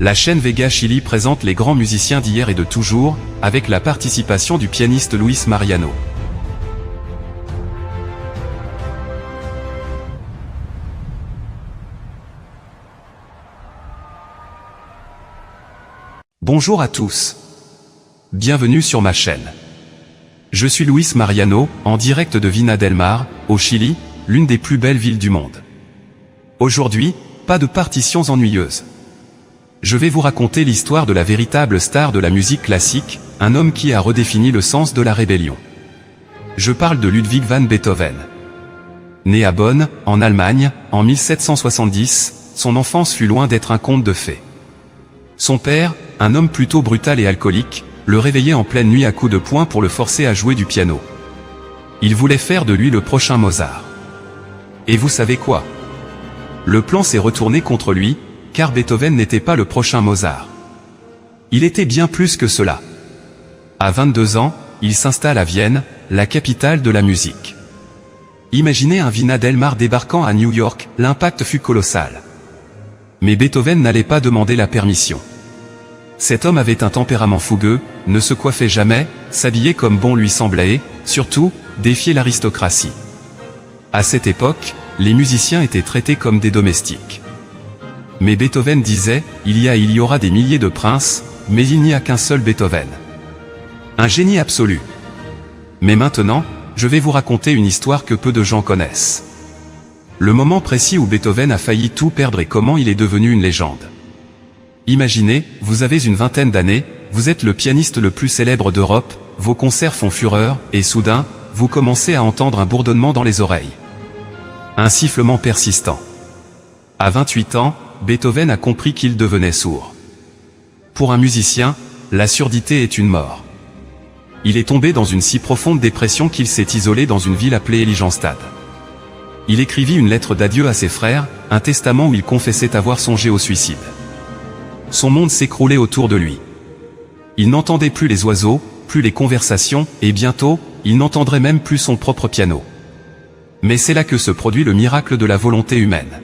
La chaîne Vega Chili présente les grands musiciens d'hier et de toujours, avec la participation du pianiste Luis Mariano. Bonjour à tous. Bienvenue sur ma chaîne. Je suis Luis Mariano, en direct de Vina del Mar, au Chili, l'une des plus belles villes du monde. Aujourd'hui, pas de partitions ennuyeuses. Je vais vous raconter l'histoire de la véritable star de la musique classique, un homme qui a redéfini le sens de la rébellion. Je parle de Ludwig van Beethoven. Né à Bonn, en Allemagne, en 1770, son enfance fut loin d'être un conte de fées. Son père, un homme plutôt brutal et alcoolique, le réveillait en pleine nuit à coups de poing pour le forcer à jouer du piano. Il voulait faire de lui le prochain Mozart. Et vous savez quoi? Le plan s'est retourné contre lui, car Beethoven n'était pas le prochain Mozart. Il était bien plus que cela. À 22 ans, il s'installe à Vienne, la capitale de la musique. Imaginez un Vina del Mar débarquant à New York, l'impact fut colossal. Mais Beethoven n'allait pas demander la permission. Cet homme avait un tempérament fougueux, ne se coiffait jamais, s'habillait comme bon lui semblait et, surtout, défiait l'aristocratie. À cette époque, les musiciens étaient traités comme des domestiques. Mais Beethoven disait, il y aura des milliers de princes, mais il n'y a qu'un seul Beethoven. Un génie absolu. Mais maintenant, je vais vous raconter une histoire que peu de gens connaissent. Le moment précis où Beethoven a failli tout perdre et comment il est devenu une légende. Imaginez, vous avez une vingtaine d'années, vous êtes le pianiste le plus célèbre d'Europe, vos concerts font fureur, et soudain, vous commencez à entendre un bourdonnement dans les oreilles. Un sifflement persistant. À 28 ans, Beethoven a compris qu'il devenait sourd. Pour un musicien, la surdité est une mort. Il est tombé dans une si profonde dépression qu'il s'est isolé dans une ville appelée Heiligenstadt. Il écrivit une lettre d'adieu à ses frères, un testament où il confessait avoir songé au suicide. Son monde s'écroulait autour de lui. Il n'entendait plus les oiseaux, plus les conversations, et bientôt, il n'entendrait même plus son propre piano. Mais c'est là que se produit le miracle de la volonté humaine.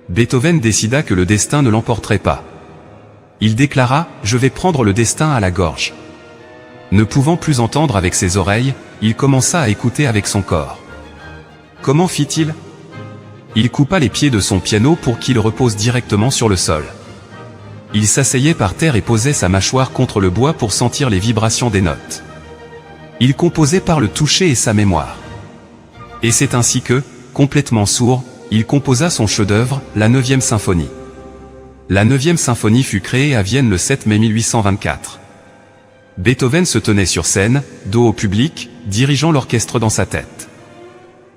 Beethoven décida que le destin ne l'emporterait pas. Il déclara « Je vais prendre le destin à la gorge ». Ne pouvant plus entendre avec ses oreilles, il commença à écouter avec son corps. Comment fit-il? Il coupa les pieds de son piano pour qu'il repose directement sur le sol. Il s'asseyait par terre et posait sa mâchoire contre le bois pour sentir les vibrations des notes. Il composait par le toucher et sa mémoire. Et c'est ainsi que, complètement sourd, il composa son chef-d'œuvre, la 9e symphonie. La 9e symphonie fut créée à Vienne le 7 mai 1824. Beethoven se tenait sur scène, dos au public, dirigeant l'orchestre dans sa tête.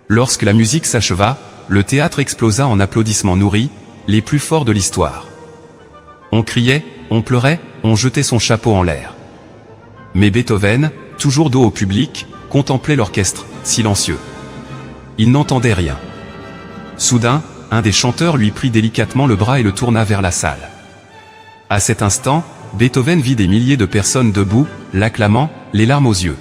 Lorsque la musique s'acheva, le théâtre explosa en applaudissements nourris, les plus forts de l'histoire. On criait, on pleurait, on jetait son chapeau en l'air. Mais Beethoven, toujours dos au public, contemplait l'orchestre, silencieux. Il n'entendait rien. Soudain, un des chanteurs lui prit délicatement le bras et le tourna vers la salle. À cet instant, Beethoven vit des milliers de personnes debout, l'acclamant, les larmes aux yeux.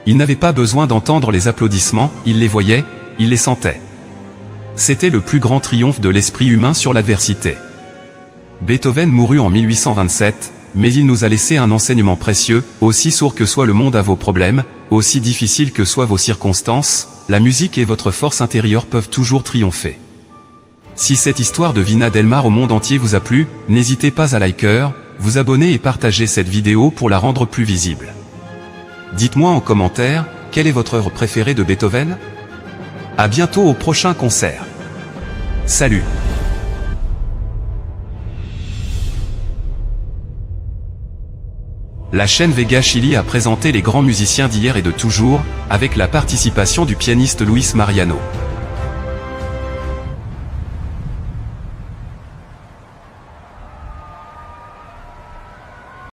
Il n'avait pas besoin d'entendre les applaudissements, il les voyait, il les sentait. C'était le plus grand triomphe de l'esprit humain sur l'adversité. Beethoven mourut en 1827, mais il nous a laissé un enseignement précieux, aussi sourd que soit le monde à vos problèmes, aussi difficile que soient vos circonstances, la musique et votre force intérieure peuvent toujours triompher. Si cette histoire de Vina del Mar au monde entier vous a plu, n'hésitez pas à liker, vous abonner et partager cette vidéo pour la rendre plus visible. Dites-moi en commentaire, quelle est votre œuvre préférée de Beethoven? À bientôt au prochain concert. Salut! La chaîne Vega Chili a présenté les grands musiciens d'hier et de toujours, avec la participation du pianiste Luis Mariano.